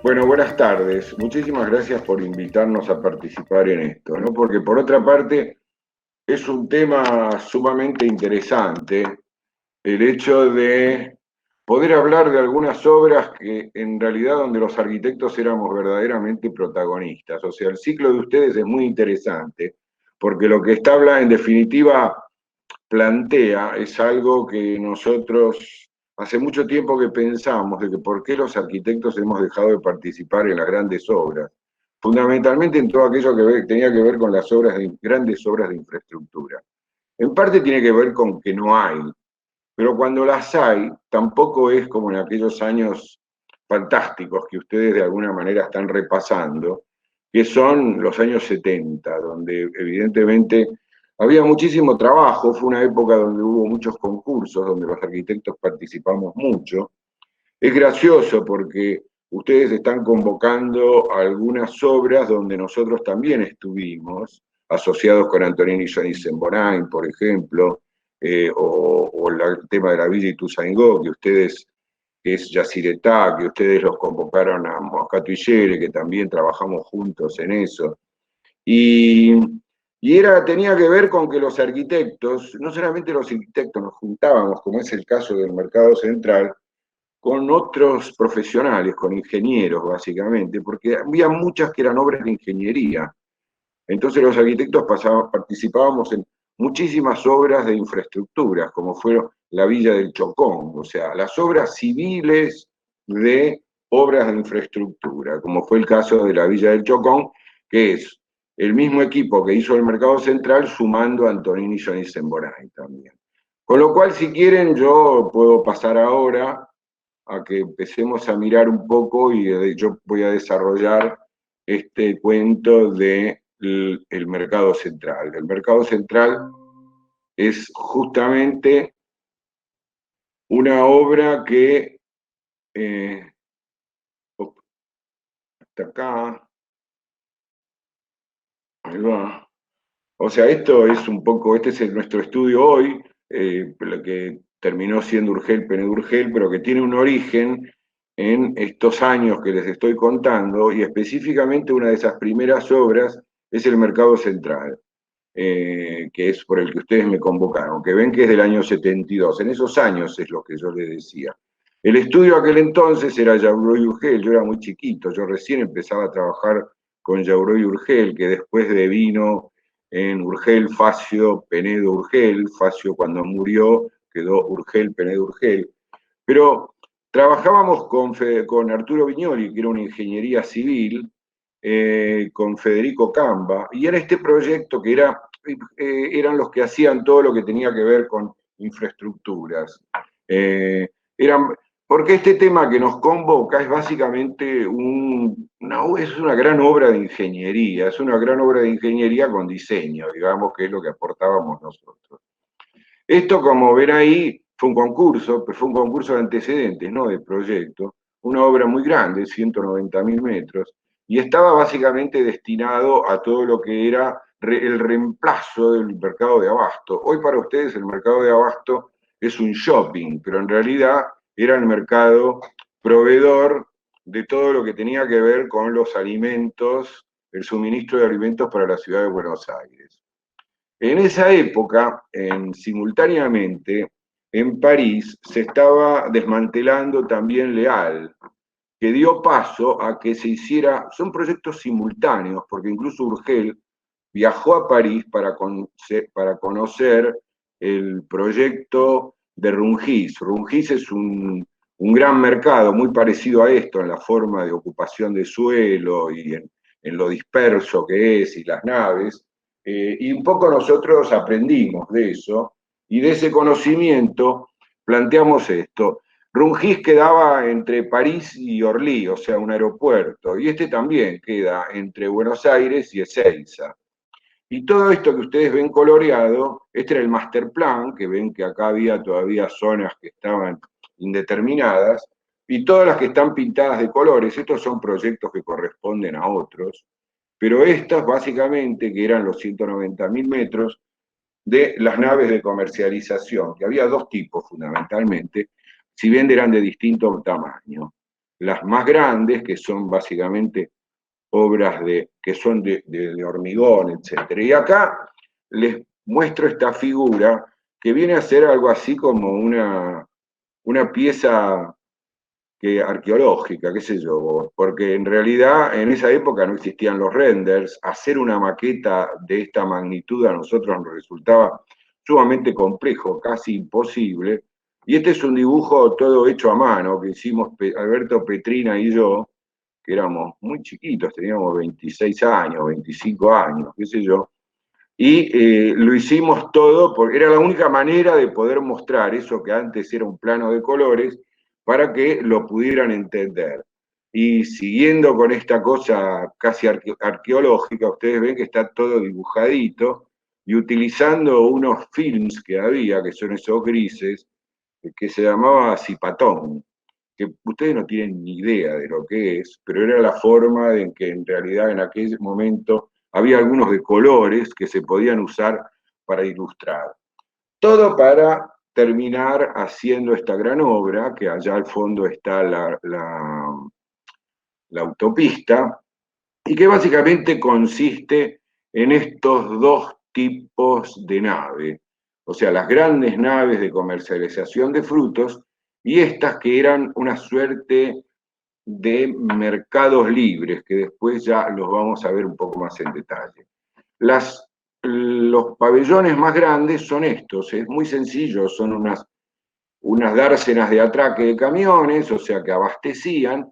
Bueno, buenas tardes. Muchísimas gracias por invitarnos a participar en esto, ¿no? Porque por otra parte es un tema sumamente interesante el hecho de poder hablar de algunas obras que en realidad donde los arquitectos éramos verdaderamente protagonistas. O sea, el ciclo de ustedes es muy interesante porque lo que está en definitiva plantea es algo que nosotros hace mucho tiempo que pensamos de que por qué los arquitectos hemos dejado de participar en las grandes obras, fundamentalmente en todo aquello que tenía que ver con las obras grandes obras de infraestructura. En parte tiene que ver con que no hay, pero cuando las hay, tampoco es como en aquellos años fantásticos que ustedes de alguna manera están repasando, que son los años 70, donde evidentemente había muchísimo trabajo, fue una época donde hubo muchos concursos, donde los arquitectos participamos mucho. Es gracioso porque ustedes están convocando algunas obras donde nosotros también estuvimos, asociados con Antonini Bonain, por ejemplo, o el tema de la Villa Ituzaingó, que ustedes, que es Yacyretá, que ustedes los convocaron a Moscato y Yere, que también trabajamos juntos en eso. Y, tenía que ver con que los arquitectos, no solamente los arquitectos, nos juntábamos, como es el caso del Mercado Central, con otros profesionales, con ingenieros básicamente, porque había muchas que eran obras de ingeniería. Entonces los arquitectos participábamos en muchísimas obras de infraestructuras, como fueron la Villa del Chocón, o sea, las obras civiles de obras de infraestructura, como fue el caso de la Villa del Chocón, que es el mismo equipo que hizo el Mercado Central sumando a Antonini y Bonain también. Con lo cual, si quieren, yo puedo pasar ahora a que empecemos a mirar un poco y yo voy a desarrollar este cuento de el mercado central. El mercado central es justamente una obra que, hasta acá, ahí va. O sea, esto es un poco, este es nuestro estudio hoy, lo que terminó siendo Urgel, Penédo Urgel, pero que tiene un origen en estos años que les estoy contando, y específicamente una de esas primeras obras es el Mercado Central, que es por el que ustedes me convocaron, que ven que es del año 72. En esos años es lo que yo les decía. El estudio aquel entonces era Jauró y Urgel, yo era muy chiquito, yo recién empezaba a trabajar con Jauró y Urgel, que después devino en Urgel, Facio, Penédo Urgel. Facio cuando murió quedó Urgel, Penédo Urgel. Pero trabajábamos con Arturo Viñoli, que era una ingeniería civil, con Federico Camba, y era este proyecto que eran los que hacían todo lo que tenía que ver con infraestructuras. Eh, eran, porque este tema que nos convoca es básicamente es una gran obra de ingeniería, es una gran obra de ingeniería con diseño, digamos, que es lo que aportábamos nosotros. Esto, como ven ahí, fue un concurso, pero fue un concurso de antecedentes, no de proyecto, una obra muy grande, 190.000 metros, y estaba básicamente destinado a todo lo que era el reemplazo del mercado de abasto. Hoy para ustedes el mercado de abasto es un shopping, pero en realidad era el mercado proveedor de todo lo que tenía que ver con los alimentos, el suministro de alimentos para la ciudad de Buenos Aires. En esa época, simultáneamente, en París se estaba desmantelando también Leal, que dio paso a que se hiciera, son proyectos simultáneos, porque incluso Urgel viajó a París para conocer el proyecto de Rungis. Rungis es un gran mercado, muy parecido a esto en la forma de ocupación de suelo y en lo disperso que es y las naves. Y un poco nosotros aprendimos de eso y de ese conocimiento planteamos esto. Rungis quedaba entre París y Orly, o sea, un aeropuerto, y este también queda entre Buenos Aires y Ezeiza. Y todo esto que ustedes ven coloreado, este era el master plan, que ven que acá había todavía zonas que estaban indeterminadas, y todas las que están pintadas de colores, estos son proyectos que corresponden a otros, pero estas básicamente, que eran los 190.000 metros, de las naves de comercialización, que había dos tipos fundamentalmente, si bien eran de distinto tamaño. las más grandes, que son básicamente obras que son de hormigón, etc. Y acá les muestro esta figura que viene a ser algo así como una pieza arqueológica, qué sé yo, porque en realidad en esa época no existían los renders, hacer una maqueta de esta magnitud a nosotros nos resultaba sumamente complejo, casi imposible, y este es un dibujo todo hecho a mano que hicimos Alberto Petrina y yo, que éramos muy chiquitos, teníamos 26 años, 25 años, qué sé yo, y lo hicimos todo porque era la única manera de poder mostrar eso que antes era un plano de colores para que lo pudieran entender. Y siguiendo con esta cosa casi arqueológica, ustedes ven que está todo dibujadito y utilizando unos films que había, que son esos grises, que se llamaba cipatón, que ustedes no tienen ni idea de lo que es, pero era la forma en que en realidad en aquel momento había algunos de colores que se podían usar para ilustrar. Todo para terminar haciendo esta gran obra, que allá al fondo está la autopista, y que básicamente consiste en estos dos tipos de nave, o sea, las grandes naves de comercialización de frutos y estas que eran una suerte de mercados libres, que después ya los vamos a ver un poco más en detalle. Los pabellones más grandes son estos, es muy sencillo, son unas dársenas de atraque de camiones, o sea, que abastecían,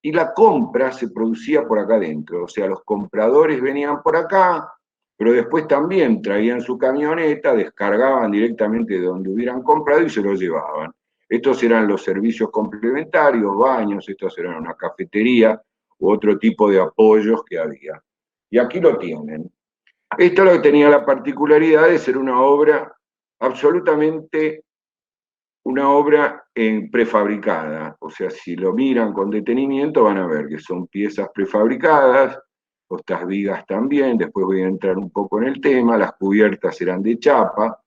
y la compra se producía por acá adentro, o sea, los compradores venían por acá, pero después también traían su camioneta, descargaban directamente de donde hubieran comprado y se lo llevaban. Estos eran los servicios complementarios, baños, estos eran una cafetería u otro tipo de apoyos que había. Y aquí lo tienen. Esto lo que tenía la particularidad de ser una obra absolutamente una obra prefabricada, o sea, si lo miran con detenimiento van a ver que son piezas prefabricadas, estas vigas también, después voy a entrar un poco en el tema, las cubiertas eran de chapa,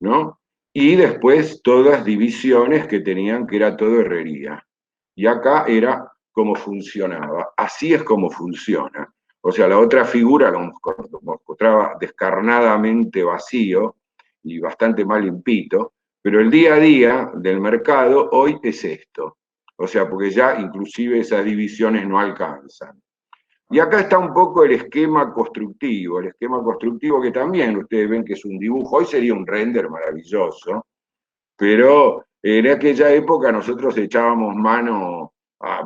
¿no? Y después todas divisiones que tenían, que era todo herrería. Y acá era cómo funcionaba, así es como funciona. O sea, la otra figura lo mostraba descarnadamente vacío y bastante mal limpito, pero el día a día del mercado hoy es esto. O sea, porque ya inclusive esas divisiones no alcanzan. Y acá está un poco el esquema constructivo que también ustedes ven que es un dibujo, hoy sería un render maravilloso, pero en aquella época nosotros echábamos mano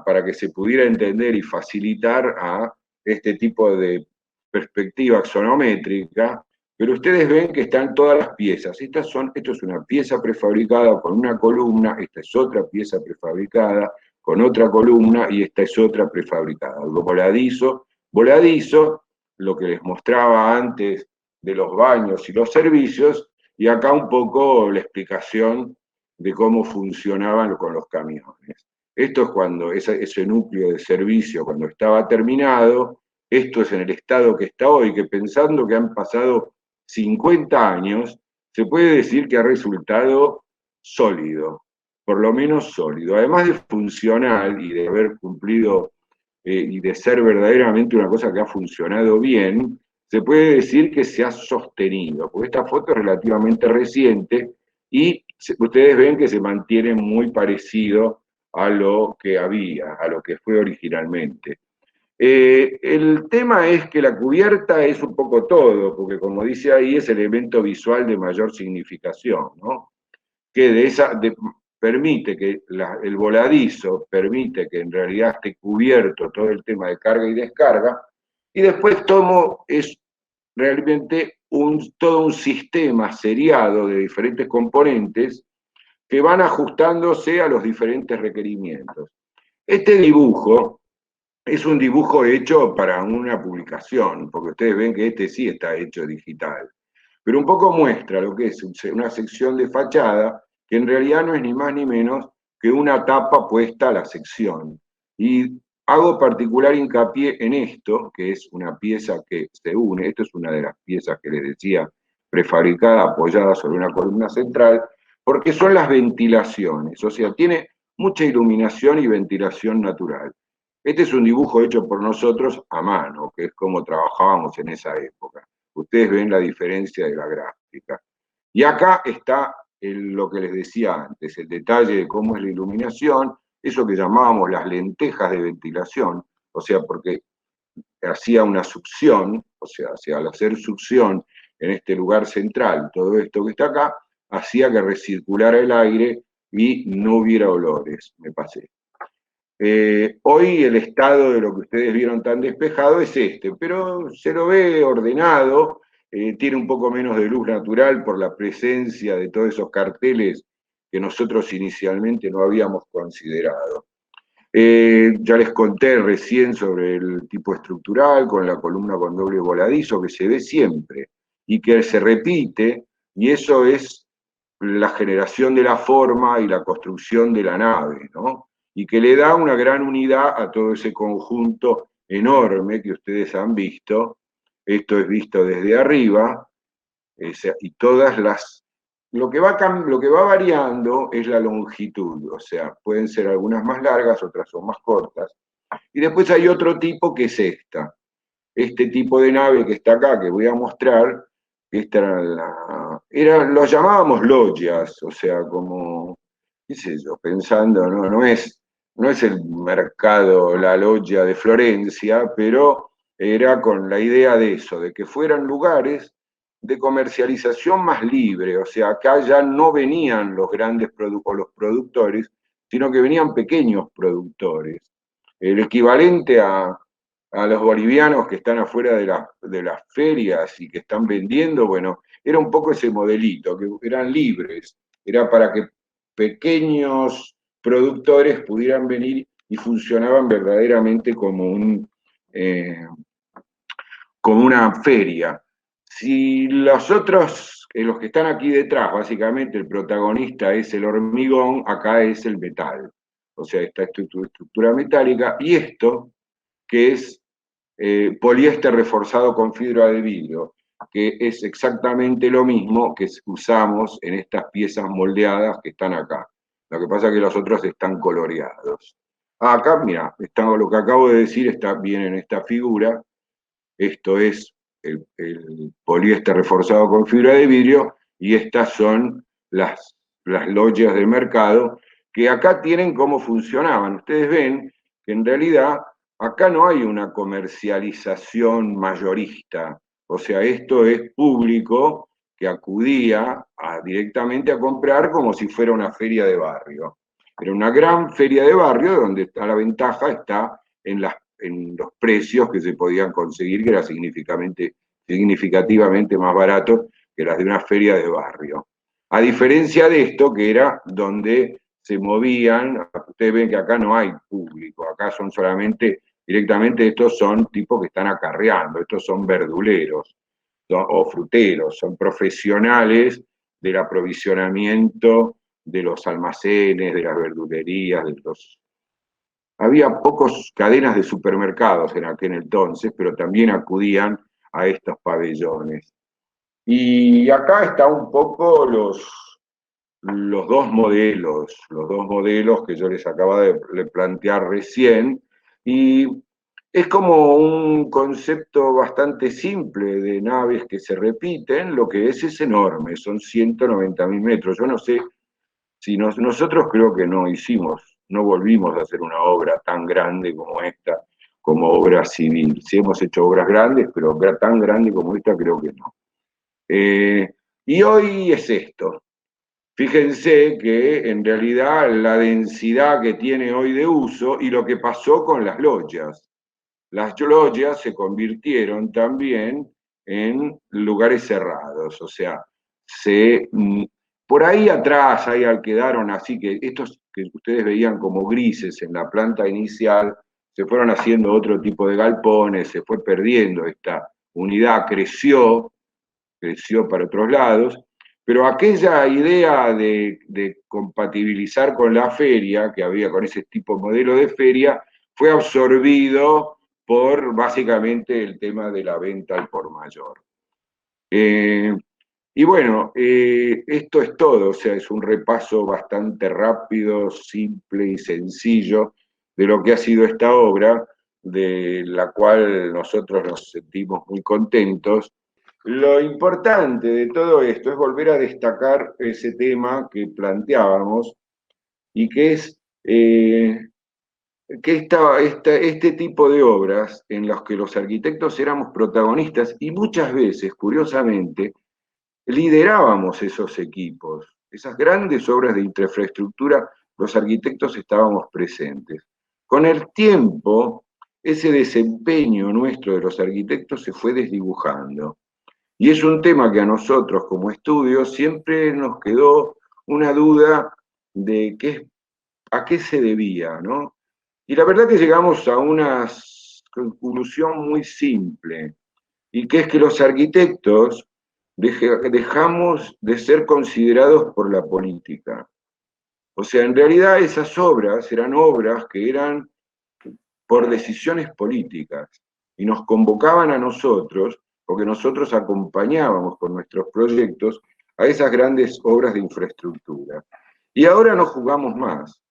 para que se pudiera entender y facilitar a este tipo de perspectiva axonométrica, pero ustedes ven que están todas las piezas. Esto es una pieza prefabricada con una columna, esta es otra pieza prefabricada con otra columna y esta es otra prefabricada. Algo voladizo, voladizo, lo que les mostraba antes de los baños y los servicios, y acá un poco la explicación de cómo funcionaban con los camiones. Esto es cuando ese núcleo de servicio, cuando estaba terminado, esto es en el estado que está hoy, que pensando que han pasado 50 años, se puede decir que ha resultado sólido, por lo menos sólido, además de funcional y de haber cumplido y de ser verdaderamente una cosa que ha funcionado bien, se puede decir que se ha sostenido, porque esta foto es relativamente reciente y ustedes ven que se mantiene muy parecido a lo que había, a lo que fue originalmente. El tema es que la cubierta es un poco todo, porque como dice ahí, es el elemento visual de mayor significación, ¿no? Que permite que el voladizo permite que en realidad esté cubierto todo el tema de carga y descarga, y después es realmente todo un sistema seriado de diferentes componentes que van ajustándose a los diferentes requerimientos. Este dibujo es un dibujo hecho para una publicación, porque ustedes ven que este sí está hecho digital, pero un poco muestra lo que es una sección de fachada que en realidad no es ni más ni menos que una tapa puesta a la sección. Y hago particular hincapié en esto, que es una pieza que se une, esto es una de las piezas que les decía, prefabricada, apoyada sobre una columna central, porque son las ventilaciones, o sea, tiene mucha iluminación y ventilación natural. Este es un dibujo hecho por nosotros a mano, que es como trabajábamos en esa época. Ustedes ven la diferencia de la gráfica. Y acá está lo que les decía antes, el detalle de cómo es la iluminación, eso que llamábamos las lentejas de ventilación, o sea, porque hacía una succión, o sea, al hacer succión en este lugar central, todo esto que está acá, hacía que recirculara el aire y no hubiera olores, me pasé. Hoy el estado de lo que ustedes vieron tan despejado es este, pero se lo ve ordenado, tiene un poco menos de luz natural por la presencia de todos esos carteles que nosotros inicialmente no habíamos considerado. Ya les conté recién sobre el tipo estructural con la columna con doble voladizo que se ve siempre y que se repite, y eso es la generación de la forma y la construcción de la nave, ¿no? Y que le da una gran unidad a todo ese conjunto enorme que ustedes han visto. Esto es visto desde arriba, y todas las... lo que va variando es la longitud, o sea, pueden ser algunas más largas, otras son más cortas. Y después hay otro tipo que es esta. Este tipo de nave que está acá, que voy a mostrar, lo llamábamos logias, o sea, como, qué sé yo, pensando, no es el mercado, la loggia de Florencia, pero era con la idea de eso, de que fueran lugares de comercialización más libre, o sea, acá ya no venían los grandes los productores, sino que venían pequeños productores. El equivalente a los bolivianos que están afuera de las ferias y que están vendiendo, bueno, era un poco ese modelito, que eran libres, era para que pequeños productores pudieran venir y funcionaban verdaderamente como una feria. Si los otros, los que están aquí detrás, básicamente el protagonista es el hormigón, acá es el metal, o sea, esta estructura metálica, y esto, que es poliéster reforzado con fibra de vidrio, que es exactamente lo mismo que usamos en estas piezas moldeadas que están acá. Lo que pasa es que los otros están coloreados. Acá, mira, lo que acabo de decir está bien en esta figura. Esto es el poliéster reforzado con fibra de vidrio y estas son las logias del mercado que acá tienen cómo funcionaban. Ustedes ven que en realidad acá no hay una comercialización mayorista, o sea, esto es público que acudía directamente a comprar como si fuera una feria de barrio. Era una gran feria de barrio donde está la ventaja, está en los precios que se podían conseguir, que era significativamente más barato que las de una feria de barrio. A diferencia de esto, que era donde se movían, ustedes ven que acá no hay público, acá son solamente, directamente estos son tipos que están acarreando, estos son verduleros o fruteros, son profesionales del aprovisionamiento de los almacenes, de las verdulerías, había pocas cadenas de supermercados en aquel entonces, pero también acudían a estos pabellones. Y acá está un poco los dos modelos que yo les acaba de plantear recién, y es como un concepto bastante simple de naves que se repiten, lo que es enorme, son 190.000 metros. Yo no sé si nosotros creo que no volvimos a hacer una obra tan grande como esta, como obra civil. Sí hemos hecho obras grandes, pero tan grande como esta creo que no. Y hoy es esto. Fíjense que en realidad la densidad que tiene hoy de uso y lo que pasó con las logias. Las logias se convirtieron también en lugares cerrados, o sea, por ahí atrás quedaron así que estos que ustedes veían como grises en la planta inicial, se fueron haciendo otro tipo de galpones, se fue perdiendo esta unidad, creció para otros lados, pero aquella idea de compatibilizar con la feria, que había con ese tipo de modelo de feria, fue absorbido por básicamente el tema de la venta al por mayor. Y bueno, esto es todo, o sea, es un repaso bastante rápido, simple y sencillo de lo que ha sido esta obra, de la cual nosotros nos sentimos muy contentos. Lo importante de todo esto es volver a destacar ese tema que planteábamos y que es que este tipo de obras en las que los arquitectos éramos protagonistas y muchas veces, curiosamente, liderábamos esos equipos, esas grandes obras de infraestructura, los arquitectos estábamos presentes. Con el tiempo, ese desempeño nuestro de los arquitectos se fue desdibujando. Y es un tema que a nosotros como estudio siempre nos quedó una duda de a qué se debía, ¿no? Y la verdad que llegamos a una conclusión muy simple, y que es que los arquitectos dejamos de ser considerados por la política. O sea, en realidad esas obras eran obras que eran por decisiones políticas y nos convocaban a nosotros, porque nosotros acompañábamos con nuestros proyectos a esas grandes obras de infraestructura. Y ahora no jugamos más.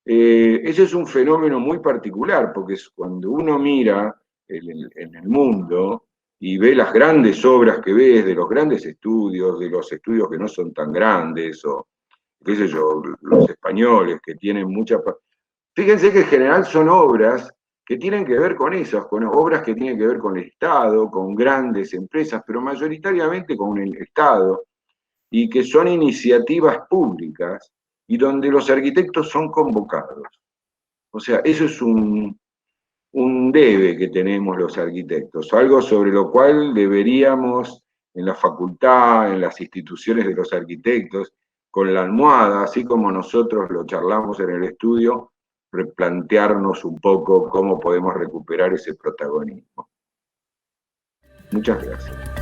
Ese es un fenómeno muy particular, porque es cuando uno mira en el mundo y ve las grandes obras que ves, de los grandes estudios, de los estudios que no son tan grandes, o qué sé yo, los españoles que tienen mucha... Fíjense que en general son obras que tienen que ver con esas, con obras que tienen que ver con el Estado, con grandes empresas, pero mayoritariamente con el Estado, y que son iniciativas públicas y donde los arquitectos son convocados. O sea, eso es un debe que tenemos los arquitectos, algo sobre lo cual deberíamos en la facultad, en las instituciones de los arquitectos, con la almohada, así como nosotros lo charlamos en el estudio, replantearnos un poco cómo podemos recuperar ese protagonismo. Muchas gracias.